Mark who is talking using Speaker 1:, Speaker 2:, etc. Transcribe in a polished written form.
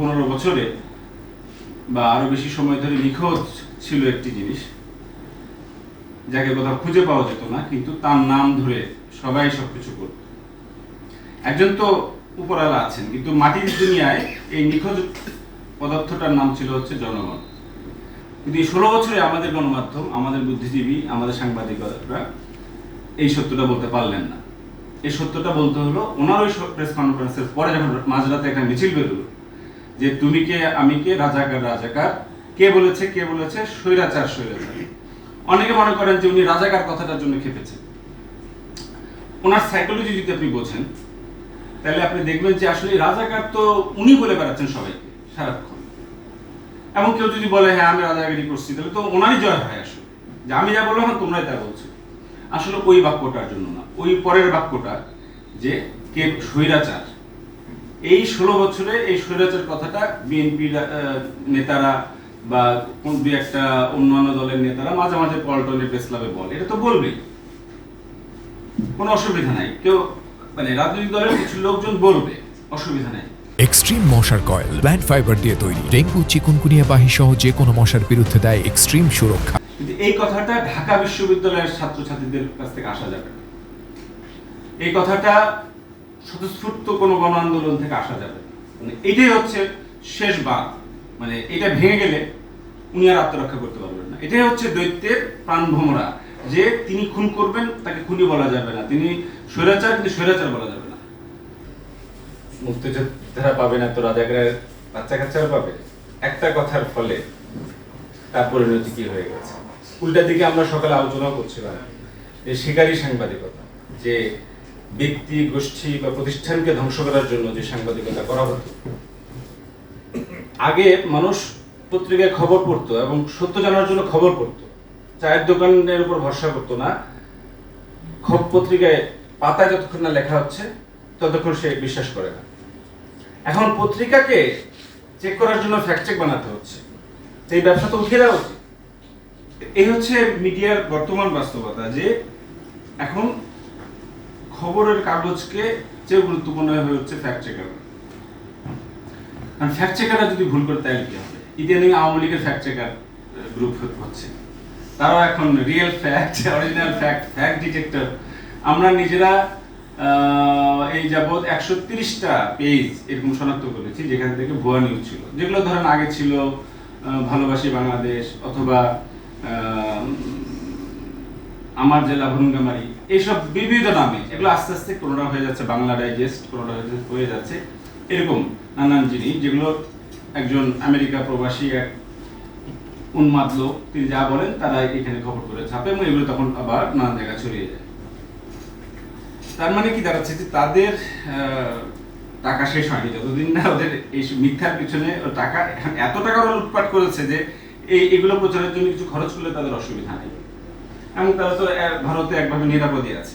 Speaker 1: 15 বছরে বা আরো বেশি সময় ধরে নিখোঁজ ছিল একটি জিনিস, যাকে কোথাও খুঁজে পাওয়া যেত না, কিন্তু তার নাম ধরে সবাই সবকিছু করত। একজন তো উপরওয়ালা আছেন, কিন্তু মাটির দুনিয়ায় এই নিখোঁজ পদার্থটার নাম ছিল হচ্ছে জনগণ। কিন্তু এই 16 বছরে আমাদের গণমাধ্যম, আমাদের বুদ্ধিজীবী, আমাদের সাংবাদিকরা এই সত্যটা বলতে পারলেন না। এই সত্যটা বলতে হলো ওনার ওই প্রেস কনফারেন্সের পরে, যখন মাঝরাতে একটা মিছিল বেরোলো যে তুমি কে আমি কে, রাজাকার রাজাকার, কে বলেছে স্বৈরাচার স্বৈরাচার। অনেকে মনে করেন যে উনি রাজাকার কথাটার জন্য খেপেছেন। ওনার সাইকোলজি যদি আপনি বোঝেন, তাহলে আপনি দেখবেন যে আসলে রাজাকার তো উনি বলে বেড়াচ্ছেন সবাইকে সারাক্ষণ। এমন কেউ যদি বলে হ্যাঁ আমি রাজাকারি করছি, তাহলে তো ওনারই জয় হয় আসলে, যে আমি যা বললাম তোমরাই তা বলছো। আসলে ওই বাক্যটার জন্য না, ওই পরের বাক্যটা যে কে স্বৈরাচার। এই 16 বছরে এই স্বৈরাচার কথাটা বিএনপি নেতারা বা কোন দুই একটা অন্যান্য দলের নেতারা মাঝে মাঝে পল্টনে প্রেস ক্লাবে বলে, এটা তো বলবেই, কোনো অসুবিধা নাই। কেউ মানে রাজনৈতিক দলের কিছু লোকজন বলবে, অসুবিধা নাই।
Speaker 2: এক্সট্রিম মশার কয়েল প্ল্যান্ট ফাইবার দিয়ে তৈরি, ডেঙ্গু চিকুনগুনিয়া বাহি সহ যে কোনো মশার বিরুদ্ধে দেয় এক্সট্রিম সুরক্ষা।
Speaker 1: কিন্তু এই কথাটা ঢাকা বিশ্ববিদ্যালয়ের ছাত্রছাত্রীদের কাছ থেকে আসা যাবে না। এই কথাটা স্বতঃস্ফূর্ত কোনো গণ আন্দোলন থেকে আসা যাবে না। মানে এটাই হচ্ছে শেষ বাদ। মানে এটা ভেঙে গেলে উনি আর আত্মরক্ষা করতে পারবেন না। এটাই হচ্ছে দৈত্যের প্রাণভোমরা, যে তিনি খুন করবেন তাকে খুনি বলা যাবে না, তিনি স্বৈরাচার কিন্তু স্বৈরাচার বলা যাবে না। মুক্তিযোদ্ধারা পাবে না তো রাজাকারের বাচ্চা কাচ্চারা পাবে? একটা কথার ফলে তার পরিণতি কি হয়ে গেছে। উল্টা দিকে আমরা সকালে আলোচনা করছিলাম যে শিকারী সাংবাদিকতা, যে ব্যক্তি গোষ্ঠী বা প্রতিষ্ঠানকে ধ্বংস করার জন্য যে সাংবাদিকতা করা হতো। আগে মানুষ পত্রিকায় খবর পড়তো এবং সত্য জানার জন্য খবর পড়তো, চায়ের দোকানের উপর ভরসা করতো না। পত্রিকায় পাতায় যতক্ষণ না লেখা হচ্ছে ততক্ষণ সে বিশ্বাস করে না। এখন পত্রিকাকে চেক করার জন্য ফ্যাক্ট চেক বানাতে হচ্ছে। এই ব্যবসা তো উঠিয়ে দেওয়া উচিত। এই হচ্ছে মিডিয়ার বর্তমান বাস্তবতা, যে এখন খবরের কাগজকে চেয়ে গুরুত্বপূর্ণ হয়ে হচ্ছে ফ্যাক্ট চেকার। কারণ ফ্যাক্ট চেকাররা যদি ভুল করে তাহলে কি হবে? ইদানিং আওয়ামী লীগের ফ্যাক্ট চেকার গ্রুপ হচ্ছে, তারাও এখন real fact, original fact, fact detector. আমরা নিজেরা এই যাবৎ 130টা পেজ এরকম শনাক্ত করেছি যেখান থেকে ভুয়া নিউজ ছিল, যেগুলো ধরেন আগে ছিল ভালোবাসি বাংলাদেশ অথবা আমার জেলা ভুঙ্গামারি, এইসব বিবিধ নামে। এগুলো আস্তে আস্তে কোনোটা হয়ে যাচ্ছে বাংলা ডাইজেস্ট, কোনোটা হয়ে যাচ্ছে এরকম নানান জিনিস, যেগুলো একজন আমেরিকা প্রবাসী এক উন্মাদ লোক তিনি যা বলেন তারা এখানে খবর করে ছাপে এবং এগুলো তখন আবার নানান জায়গায় ছড়িয়ে যায়। তার মানে কি দাঁড়াচ্ছে যে তাদের টাকা শেষ হয়নি যতদিন না ওদের এই মিথ্যার পিছনে টাকা, এত টাকা ওরা লুটপাট করেছে যে এগুলো প্রচারের জন্য কিছু খরচ করলে তাদের অসুবিধা নেই। এবং তারা তো ভারতে একভাবে নিরাপদে আছে।